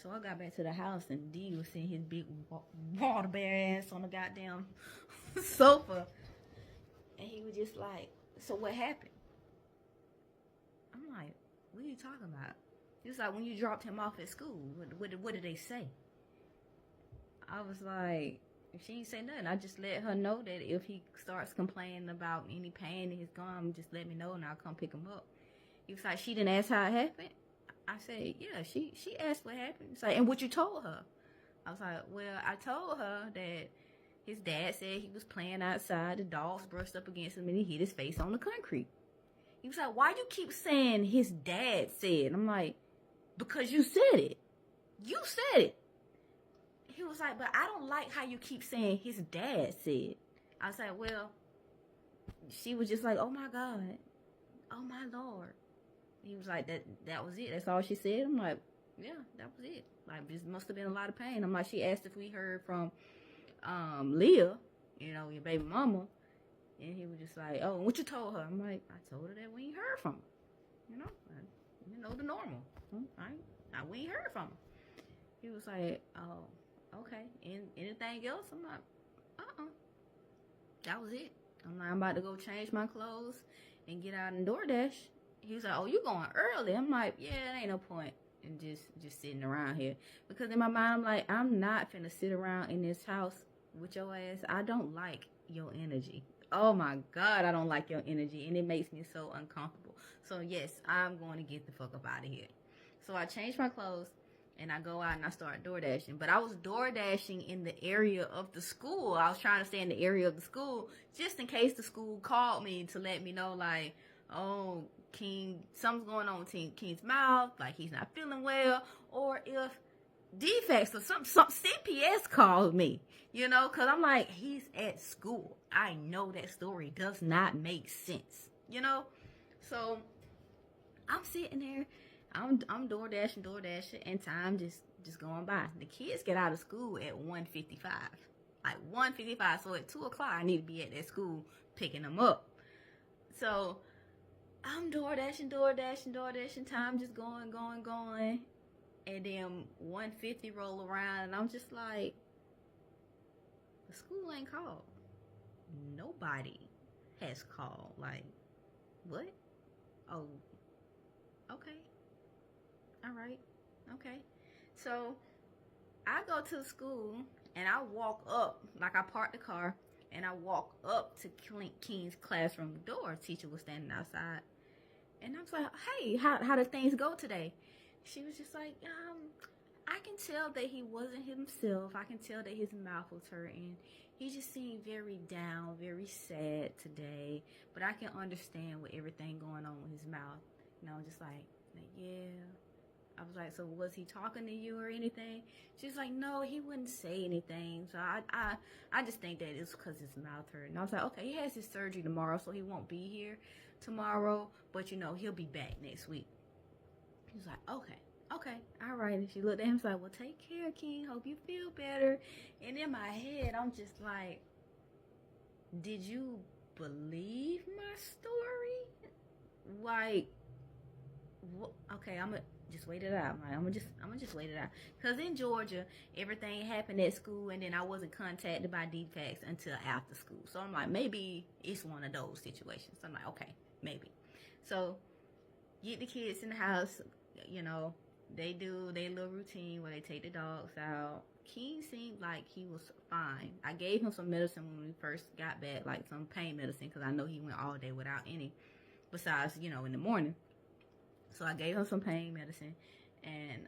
So I got back to the house and D was seeing his big water bear ass on the goddamn sofa. And he was just like, so what happened? I'm like, what are you talking about? He was like, when you dropped him off at school, what did they say? I was like, she ain't say nothing. I just let her know that if he starts complaining about any pain in his gum, just let me know and I'll come pick him up. He was like, she didn't ask how it happened. I said, yeah, she asked what happened. He's like, and what you told her? I was like, well, I told her that his dad said he was playing outside. The dogs brushed up against him and he hit his face on the concrete. He was like, why you keep saying his dad said? I'm like, because you said it. You said it. He was like, but I don't like how you keep saying his dad said. I was like, well, she was just like, oh my God. Oh my Lord. He was like, that was it. That's all she said. I'm like, yeah, that was it. Like, this must have been a lot of pain. I'm like, she asked if we heard from Leah, you know, your baby mama. And he was just like, oh, what you told her? I'm like, I told her that we ain't heard from her. You know, the normal. We ain't heard from her. He was like, oh, okay. And anything else? I'm like, that was it. I'm like, I'm about to go change my clothes and get out and DoorDash. He was like, oh, you going early? I'm like, yeah, it ain't no point in just sitting around here. Because in my mind, I'm like, I'm not finna sit around in this house with your ass. I don't like your energy. Oh my God, I don't like your energy. And it makes me so uncomfortable. So yes, I'm going to get the fuck up out of here. So I changed my clothes and I go out and I start DoorDashing. But I was DoorDashing in the area of the school. I was trying to stay in the area of the school just in case the school called me to let me know, like, oh, King, something's going on with King's mouth, like he's not feeling well, or if defects or some CPS called me, you know, because I'm like, he's at school. I know that story does not make sense, you know. So I'm sitting there, I'm DoorDashing, and time just going by. The kids get out of school at 1:55, like 1:55. So at 2 o'clock, I need to be at that school picking them up. So I'm DoorDashing, time just going. And then 1:50 roll around and I'm just like, the school ain't called. Nobody has called. Like, what? Oh, okay. All right. Okay. So I go to the school and I walk up, like I park the car and I walk up to King's classroom door. Teacher was standing outside. And I was like, hey, how did things go today? She was just like, I can tell that he wasn't himself. I can tell that his mouth was hurting. He just seemed very down, very sad today. But I can understand with everything going on with his mouth. You know, just like, yeah. I was like, so was he talking to you or anything? She was like, no, he wouldn't say anything. So I just think that it's because his mouth hurt. And I was like, okay, he has his surgery tomorrow, so he won't be here tomorrow. But, you know, he'll be back next week. He was like, okay, all right. And she looked at him and was like, well, take care, King. Hope you feel better. And in my head, I'm just like, did you believe my story? Like, okay, I'm gonna just wait it out. Like, I'm gonna just wait it out. Cause in Georgia, everything happened at school, and then I wasn't contacted by DFACS until after school. So I'm like, maybe it's one of those situations. So I'm like, okay, maybe. So get the kids in the house. You know, they do their little routine where they take the dogs out. King seemed like he was fine. I gave him some medicine when we first got back, like some pain medicine, because I know he went all day without any, besides, you know, in the morning. So I gave him some pain medicine, and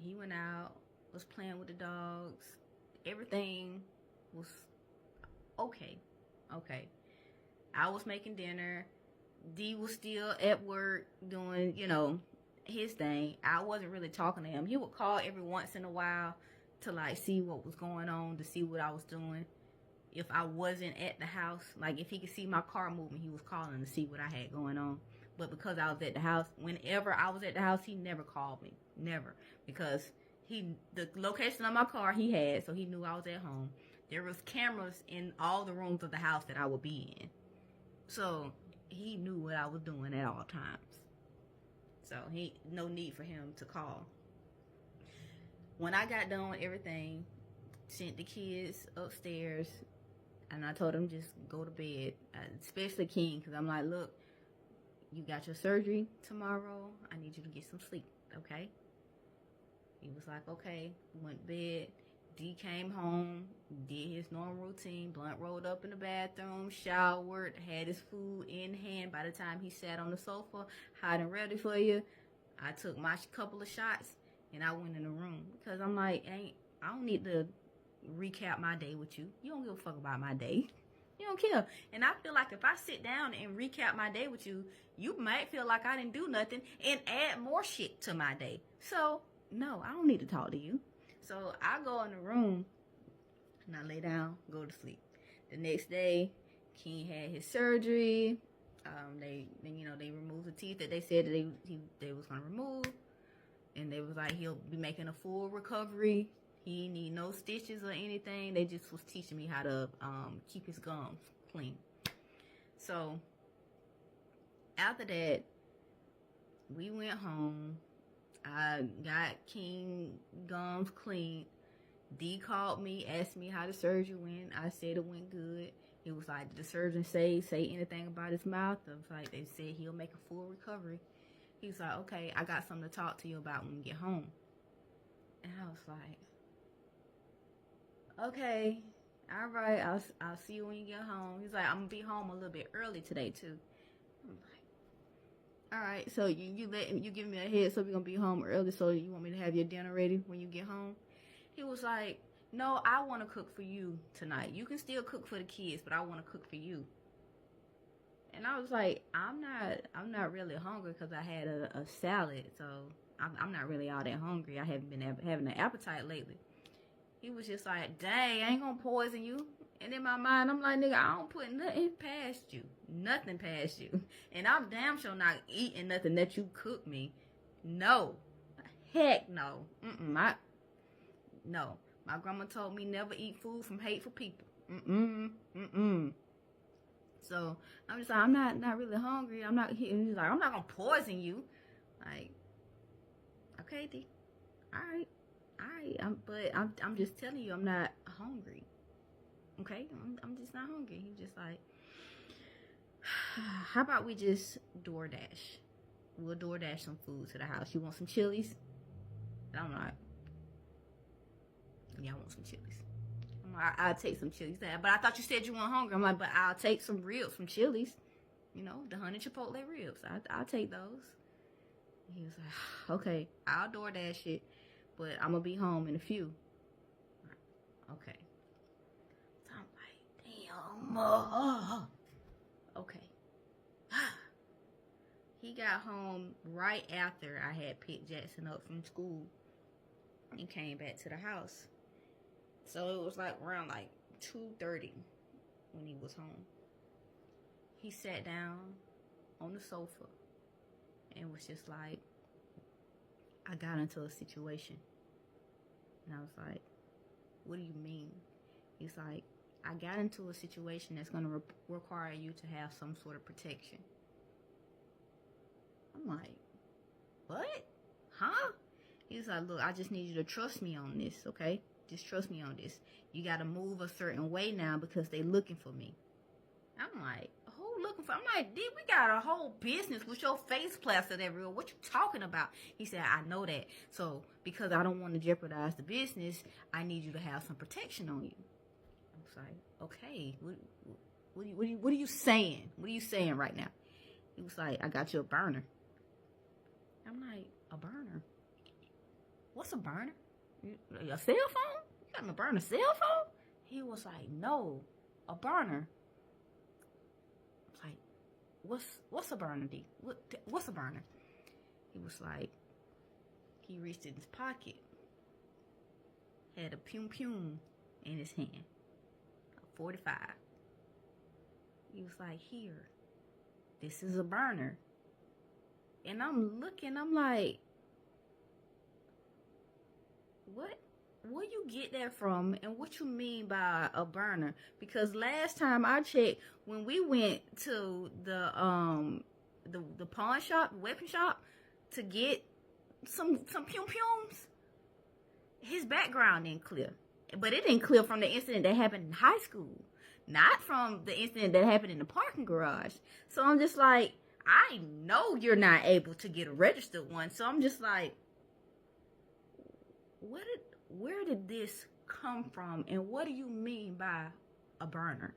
he went out, was playing with the dogs. Everything was okay. I was making dinner. D was still at work doing, you know, his thing. I wasn't really talking to him. He would call every once in a while to like see what was going on, to see what I was doing. If I wasn't at the house, like if he could see my car moving, he was calling to see what I had going on. But because I was at the house, whenever I was at the house, he never called me. Never. Because the location of my car he had, so he knew I was at home. There was cameras in all the rooms of the house that I would be in. So he knew what I was doing at all times. So no need for him to call. when I got done with everything, sent the kids upstairs, and I told them just go to bed, especially King, because I'm like, look, you got your surgery tomorrow. I need you to get some sleep, okay? He was like, okay. Went to bed. D came home, did his normal routine. Blunt rolled up in the bathroom, showered, had his food in hand. By the time he sat on the sofa, hot and ready for you, I took my couple of shots and I went in the room because I'm like, I don't need to recap my day with you. You don't give a fuck about my day. You don't care. And I feel like if I sit down and recap my day with you, you might feel like I didn't do nothing and add more shit to my day. So, no, I don't need to talk to you. So I go in the room and I lay down, go to sleep. The next day, King had his surgery. They removed the teeth that they said that they was gonna remove, and they was like he'll be making a full recovery. He need no stitches or anything. They just was teaching me how to keep his gums clean. So after that, we went home. I got King gums cleaned. D called me, asked me how the surgery went. I said it went good. He was like, did the surgeon say anything about his mouth? I was like, they said he'll make a full recovery. He was like, okay, I got something to talk to you about when we get home. And I was like, okay, all right, I'll see you when you get home. He's like, I'm gonna be home a little bit early today too. I'm like, all right, so you give me a head, so we're gonna be home early, so you want me to have your dinner ready when you get home? He was like, no, I want to cook for you tonight. You can still cook for the kids, but I want to cook for you. And I was like, I'm not really hungry because I had a salad, so I'm not really all that hungry. I haven't been having an appetite lately. He was just like, dang, I ain't gonna poison you. And in my mind, I'm like, nigga, I don't put nothing past you. Nothing past you. And I'm damn sure not eating nothing that you cook me. No. Heck no. No. My grandma told me never eat food from hateful people. So I'm just like, I'm not really hungry. I'm not. He's like, I'm not gonna poison you. Like, okay, D. All right. I'm just telling you, I'm not hungry. Okay, I'm just not hungry. He's just like, how about we just DoorDash? We'll DoorDash some food to the house. You want some Chili's? And I'm like, yeah, I want some Chili's. I'm like, I'll take some Chili's. But I thought you said you weren't hungry. I'm like, but I'll take some ribs from Chili's. You know, the honey chipotle ribs. I'll take those. He was like, okay, I'll DoorDash it, but I'm gonna be home in a few. Okay. So I'm like, damn. Okay. He got home right after I had picked Jackson up from school and came back to the house. So it was like around like 2:30 when he was home. He sat down on the sofa and was just like, I got into a situation. And I was like, what do you mean? He's like, I got into a situation that's going to require you to have some sort of protection. I'm like, what? Huh? He's like, look, I just need you to trust me on this, okay? Just trust me on this. You got to move a certain way now because they looking for me. I'm like, who looking for? I'm like, D, we got a whole business with your face plastered everywhere. What you talking about? He said, I know that. So because I don't want to jeopardize the business, I need you to have some protection on you. I was like, okay, what are you saying? What are you saying right now? He was like, I got you a burner. I'm like, a burner? What's a burner? A cell phone? You got me burn a cell phone? He was like, no, a burner. I was like, what's a burner, D? What's a burner? He was like, he reached in his pocket, had a pum in his hand, a 45. He was like, here, this is a burner. And I'm looking, I'm like, where you get that from and what you mean by a burner? Because last time I checked, when we went to the pawn shop, weapon shop, to get some pum-pums, his background didn't clear. But it didn't clear from the incident that happened in high school, not from the incident that happened in the parking garage. So I'm just like, I know you're not able to get a registered one. So I'm just like, where did this come from? And what do you mean by a burner?